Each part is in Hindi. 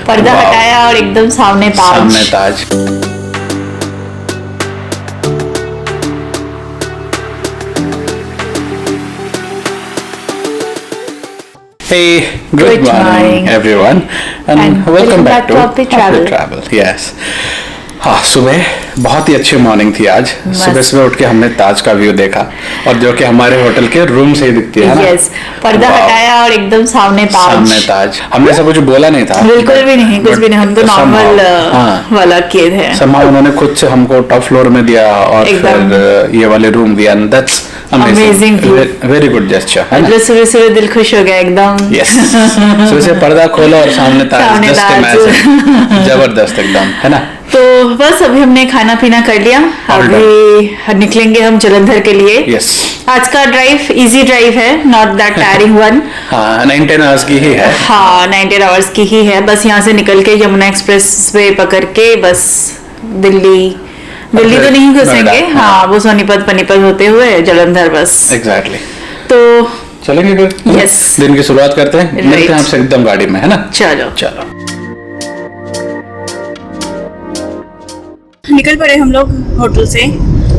पर्दा हटाया और एकदम सामने ताज। Hey, good morning everyone and welcome back to Up Travel. Yes. हाँ, सुबह बहुत ही अच्छी मॉर्निंग थी आज। सुबह उठ के हमने ताज का व्यू देखा और जो कि हमारे होटल के रूम से ही दिखती है ना। यस, पर्दा हटाया और एकदम सामने ताज। हमने ऐसा कुछ बोला नहीं था, बिल्कुल भी नहीं, कुछ भी नहीं। हम तो नॉर्मल वाला किए थे। समां उन्होंने खुद से हमको टॉप फ्लोर में दिया और फिर ये वाले रूम दिया। That's amazing, very good gesture है ना। सुबह दिल खुश हो गया एकदम। यस, सुबह से पर्दा खोला और सामने ताज, जबरदस्त एकदम, है ना। तो बस अभी हमने खाना पीना कर लिया, अभी निकलेंगे हम जलंधर के लिए। यस, आज का ड्राइव इजी ड्राइव है, नॉट दैट टायरिंग वन। हाँ, 9-10 आवर्स की ही है। हाँ, 9-10 आवर्स की ही है। बस यहाँ से निकल के यमुना एक्सप्रेस वे पकड़ के बस दिल्ली तो नहीं घुसेंगे। हाँ, वो सोनीपत पनीपत होते हुए जलंधर बस। एग्जैक्टली। तो चलेंगे फिर। यस, दिन की शुरुआत करते हैं। मिलते हैं आपसे एकदम गाड़ी में, है ना। चलो निकल पड़े हम लोग होटल से।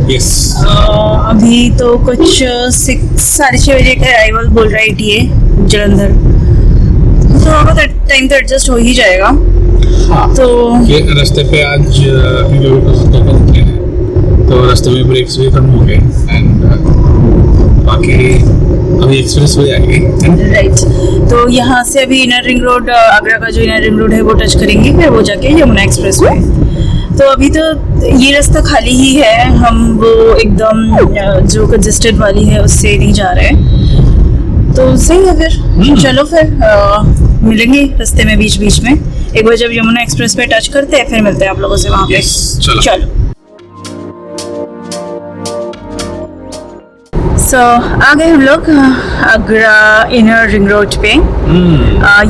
यस, अभी तो कुछ 6-6:30 बजे का अराइवल बोल रहा है टीए जलंधर। थोड़ा बहुत टाइम तो एडजस्ट हो ही जाएगा। हाँ, तो ये रास्ते पे आज तो रास्ते में ब्रेक्स भी कम हो गए एंड बाकी अभी एक्सप्रेस वे आएगी। राइट, तो यहाँ से अभी इनर रिंग रोड, आगरा का जो इनर रिंग रोड है वो टच करेंगे, फिर वो जाके यमुना एक्सप्रेस वे। तो अभी तो ये रास्ता खाली ही है, हम वो एकदम जो कंजेस्टेड वाली है उससे नहीं जा रहे हैं। तो सही है फिर। चलो फिर मिलेंगे रास्ते में बीच में। एक बार जब यमुना एक्सप्रेस पे टच करते हैं फिर मिलते हैं आप लोगों से वहाँ पे। चलो। सो आ गए हम लोग आगरा इनर रिंग रोड पे।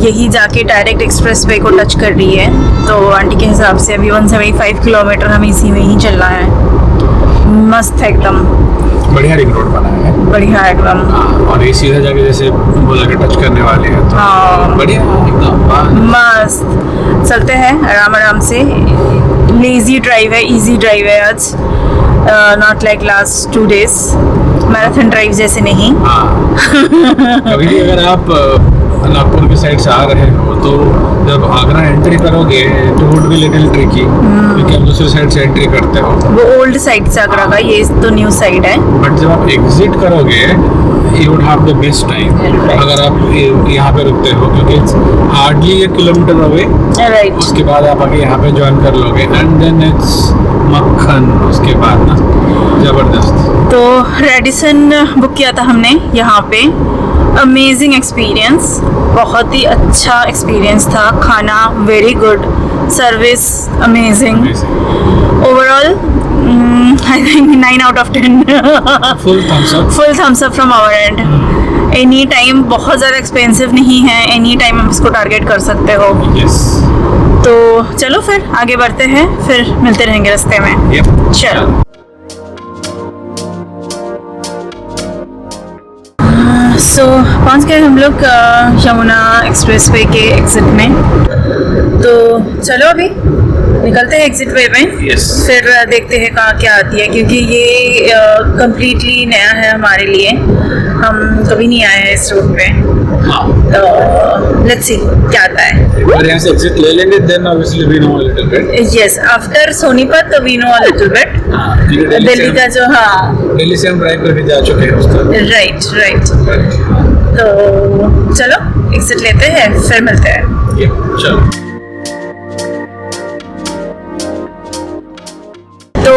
यही जाके डायरेक्ट एक्सप्रेस वे को टच कर रही है। तो आंटी के हिसाब से अभी 175 किलोमीटर हमें इसी में ही चलना है। मस्त है एकदम, बढ़िया रिंग रोड बना है, बढ़िया एकदम। और ये सीधा जाके जैसे बोला के टच करने वाले हैं तो हाँ, बढ़िया एकदम मस्त। चलते हैं आराम से। लेजी ड्राइव है, इजी ड्राइव है आज, not like last 2 days marathon drive जैसे नहीं। हाँ, कभी भी अगर आप नागपुर की साइड से आ रहे हो तो जब आगरा एंट्री करोगे तो वुड बी लिटिल ट्रिकी, क्योंकि आप दूसरी साइड से एंट्री करते हो। वो ओल्ड साइड से आगरा का, ये तो न्यू साइड है। बट जब आप एग्जिट करोगे you would have the best time अगर आप यहाँ पे रुकते हो, क्योंकि हार्डली 1 किलोमीटर अवे। राइट, उसके बाद आप आगे यहाँ पे ज्वाइन कर लोगे एंड देन इट्स मक्खन। उसके बाद ना जबरदस्त। तो रेडिसन बुक किया था हमने यहाँ पे। अमेजिंग एक्सपीरियंस, बहुत ही अच्छा एक्सपीरियंस था। खाना very good, service amazing. Overall I think 9 out of 10। Full thumbs up from our end. Any time बहुत ज़्यादा एक्सपेंसिव नहीं है, एनी टाइम आप इसको टारगेट कर सकते हो। यस, तो चलो फिर आगे बढ़ते हैं, फिर मिलते रहेंगे रास्ते में। चलो। सो पहुंच गए हम लोग यमुना एक्सप्रेस वे के एग्जिट में। तो चलो अभी निकलते हैं एग्जिट वे में। Yes. फिर देखते हैं कहाँ क्या आती है, क्योंकि ये कम्प्लीटली नया है हमारे लिए। हम कभी नहीं आए हैं इस रूट पे। तो लेट्स सी क्या आता है। और यहाँ से एग्जिट ले लेंगे, then obviously we know a little bit. Yes, after Sonipat we know a little bit. Delhi का जो, हाँ, दिल्ली से हम ड्राइव करके जा चुके हैं उसका। राइट। तो चलो एग्जिट लेते हैं, फिर मिलते हैं। चलो। तो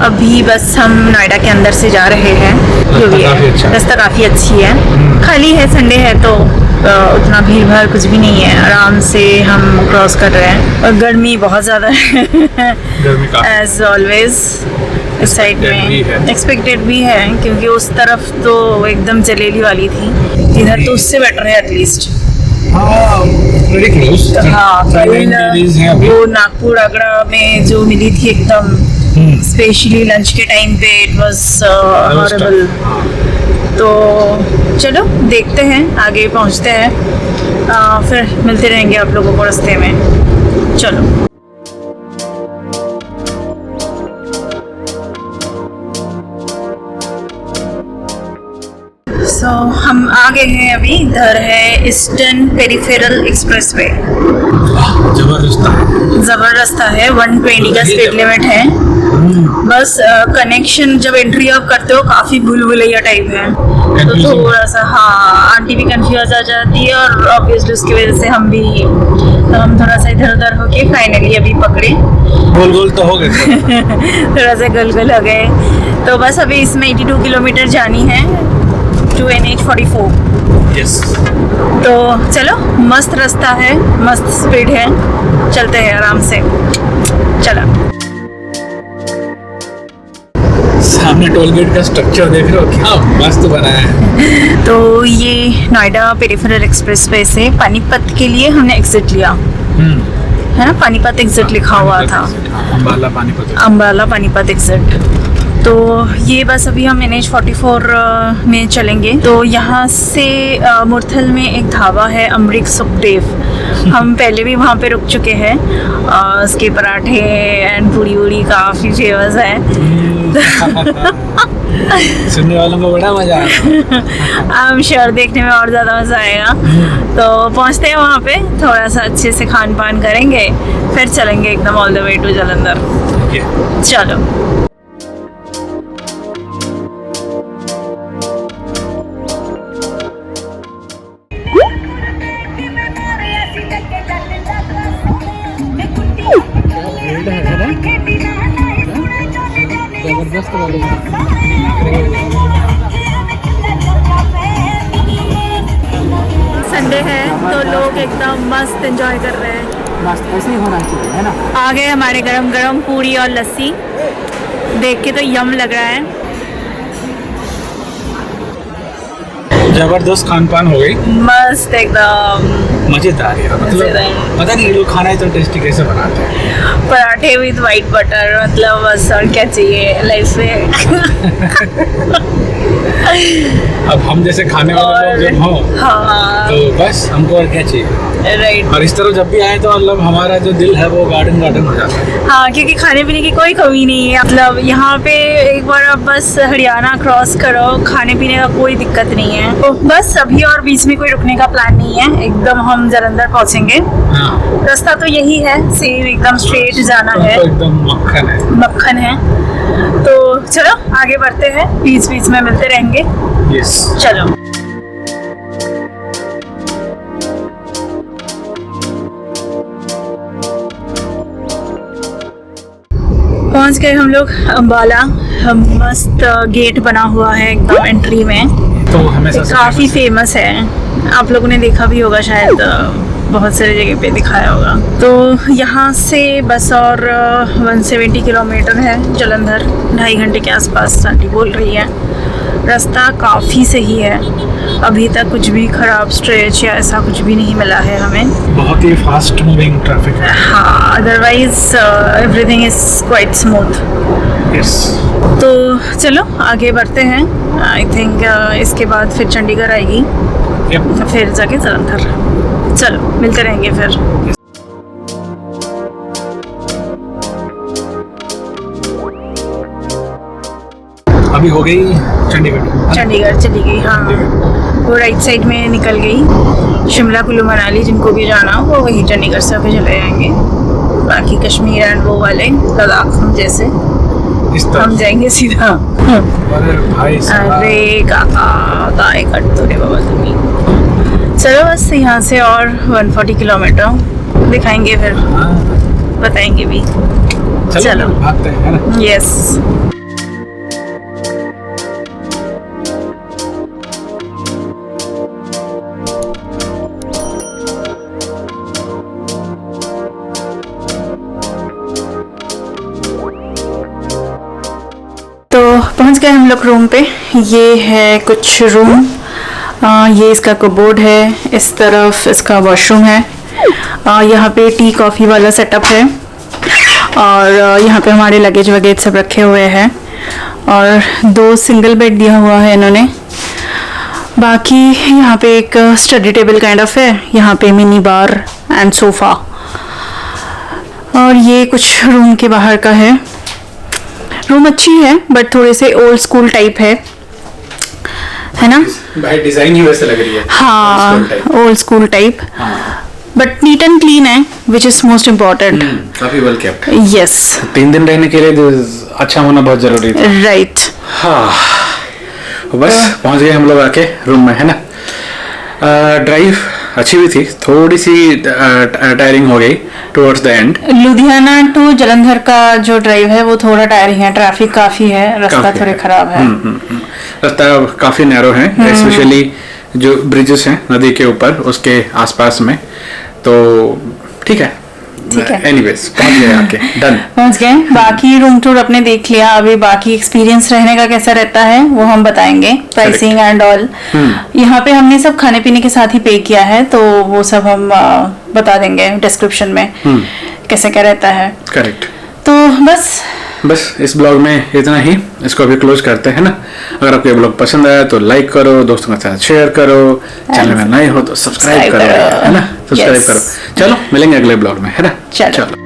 अभी बस हम नोएडा के अंदर से जा रहे हैं। जो भी है, रास्ता काफ़ी अच्छी है, खाली है, संडे है तो उतना भीड़ भाड़ कुछ भी नहीं है। आराम से हम क्रॉस कर रहे हैं। और गर्मी बहुत ज़्यादा है एज ऑलवेज। इस साइड में एक्सपेक्टेड भी है, क्योंकि उस तरफ तो एकदम जलेली वाली थी, इधर तो उससे बेटर है एटलीस्ट। हाँ, वो नागपुर आगरा में जो मिली थी एकदम स्पेशली लंच के टाइम पे, इट वाज हॉरिबल। तो चलो देखते हैं, आगे पहुंचते हैं, फिर मिलते रहेंगे आप लोगों को रास्ते में। चलो। हम आ गए हैं अभी। इधर है ईस्टर्न पेरिफेरल एक्सप्रेसवे। जबरदस्त है। 120 का स्पीड लिमिट है। बस कनेक्शन जब एंट्री आप करते हो काफी भूल-भुलैया टाइप है, तो थोड़ा सा हाँ आंटी भी कंफ्यूज आ जाती है और ऑब्वियसली उसकी वजह से हम भी, तो हम थोड़ा सा इधर उधर होके फाइनली अभी पकड़े। गोल तो हो गए थोड़ा सा गल हो गए। तो बस अभी इसमें 82 किलोमीटर जानी है टू NH44। यस। तो चलो, मस्त रास्ता है, मस्त स्पीड है, चलते हैं आराम से। चलो। सामने टोल गेट का स्ट्रक्चर देख रहे हो, क्या मस्त बनाया है। तो ये नोएडा पेरिफेरल एक्सप्रेसवे से पानीपत के लिए हमने एग्जिट लिया है ना। पानीपत एग्जिट लिखा हुआ था, अम्बाला पानीपत एग्जिट। तो ये बस अभी हम NH44 में चलेंगे। तो यहाँ से मुरथल में एक ढाबा है अमृत सुखदेव, हम पहले भी वहाँ पे रुक चुके हैं। उसके पराठे एंड पूड़ी वूड़ी काफ़ी फेमस है। सुनने वालों को बड़ा मजा आया। आई एम श्योर देखने में और ज़्यादा मज़ा आएगा। तो पहुँचते हैं वहाँ पे, थोड़ा सा अच्छे से खान पान करेंगे, फिर चलेंगे एकदम all the way to Jalandhar. चलो। संडे है तो लोग एकदम मस्त एंजॉय कर रहे हैं। मस्त ऐसे ही होना चाहिए, है ना। आ गए हमारे गरम गरम पूरी और लस्सी, देख के तो यम लग रहा है। जबरदस्त खान पान हो गई, मस्त एकदम मजेदार यार। मतलब पता नहीं ये लोग खाना इतना टेस्टी कैसे बनाते हैं। पराठे विद वाइट बटर, मतलब बस और क्या चाहिए लाइफ में। अब हम जैसे खाने वाले लोग जब हों, हाँ तो बस हमको और क्या चाहिए। राइट। और इस तरह जब भी आए तो मतलब हमारा जो दिल है वो गार्डन हो जाता है। हाँ, क्योंकि खाने पीने की कोई कमी नहीं है। मतलब यहाँ पे एक बार आप बस हरियाणा क्रॉस करो, खाने पीने का कोई दिक्कत नहीं है। तो बस अभी और बीच में कोई रुकने का प्लान नहीं है, एकदम हम जालंधर पहुँचेंगे। हाँ। रास्ता तो यही है, सेम एकदम स्ट्रेट जाना है, तो एकदम मक्खन है। तो चलो आगे बढ़ते हैं, बीच बीच में मिलते रहेंगे। यस। चलो। पहुंच गए हम लोग अम्बाला। मस्त गेट बना हुआ है एकदम एंट्री में, तो हमेशा काफ़ी फेमस है। आप लोगों ने देखा भी होगा शायद, बहुत सारी जगह पे दिखाया होगा। तो यहाँ से बस और 170 किलोमीटर है जालंधर, 2.5 घंटे के आसपास आंटी बोल रही है। रास्ता काफ़ी सही है, अभी तक कुछ भी ख़राब स्ट्रेच या ऐसा कुछ भी नहीं मिला है हमें। बहुत ही फास्ट मूविंग ट्रैफिक है। हाँ, otherwise everything is quite smooth. Yes. तो चलो आगे बढ़ते हैं। आई थिंक इसके बाद फिर चंडीगढ़ आएगी, तो फिर जाके जालंधर। चलो मिलते रहेंगे फिर। अभी हो गई चंडीगढ़ चली गई। हाँ, वो राइट साइड में निकल गई। शिमला कुल्लू मनाली जिनको भी जाना हो वो वही चंडीगढ़ से होकर चले जाएंगे। बाकी कश्मीर एंड वो वाले लद्दाख हम जैसे हम जाएंगे सीधा। अरे भाई अरे काका काय कट तो रे बाबा तुम्हें। चलो बस यहाँ से और 140 किलोमीटर दिखाएंगे, फिर बताएंगे भी। चलो भागते हैं ना। यस। पहुंच गए हम लोग रूम पे। ये है कुछ रूम, ये इसका कबोर्ड है, इस तरफ इसका वॉशरूम है, यहाँ पे टी कॉफ़ी वाला सेटअप है, और यहाँ पे हमारे लगेज वगैरह सब रखे हुए हैं, और 2 सिंगल बेड दिया हुआ है इन्होंने। बाकी यहाँ पे एक स्टडी टेबल काइंड ऑफ है, यहाँ पे मिनी बार एंड सोफ़ा। और ये कुछ रूम के बाहर का है। रूम अच्छी है बट थोड़े से ओल्ड स्कूल टाइप है ना? भाई डिजाइन ही वैसे लग रही है। हाँ, old school type, but neat and clean है, विच इज मोस्ट इम्पोर्टेंट। काफी वेल केप्ट। यस, 3 दिन रहने के लिए अच्छा होना बहुत जरूरी था। राइट। हाँ, बस पहुंच गए हम लोग आके रूम में, है ना। ड्राइव अच्छी भी थी, थोड़ी सी टायरिंग हो गई towards the end. Ludhiana to Jalandhar का जो ड्राइव है वो थोड़ा टायरिंग है, ट्रैफिक काफी है, रास्ता थोड़े खराब है। रास्ता काफी नैरो है, स्पेशली जो ब्रिजेस हैं नदी के ऊपर उसके आसपास में, तो ठीक है। एनीवेज पहुंच गए आके, डन पहुंच गए। बाकी रूम टूर अपने देख लिया, अभी बाकी एक्सपीरियंस रहने का कैसा रहता है वो हम बताएंगे, प्राइसिंग एंड ऑल। यहाँ पे हमने सब खाने पीने के साथ ही पे किया है, तो वो सब हम बता देंगे डिस्क्रिप्शन में कैसे क्या रहता है। करेक्ट। तो बस इस ब्लॉग में इतना ही, इसको अभी क्लोज करते हैं ना। अगर आपको ये ब्लॉग पसंद आया तो लाइक करो, दोस्तों के साथ शेयर करो, चैनल में नए हो तो सब्सक्राइब करो, है ना, सब्सक्राइब करो। चलो मिलेंगे अगले ब्लॉग में, है ना। चलो।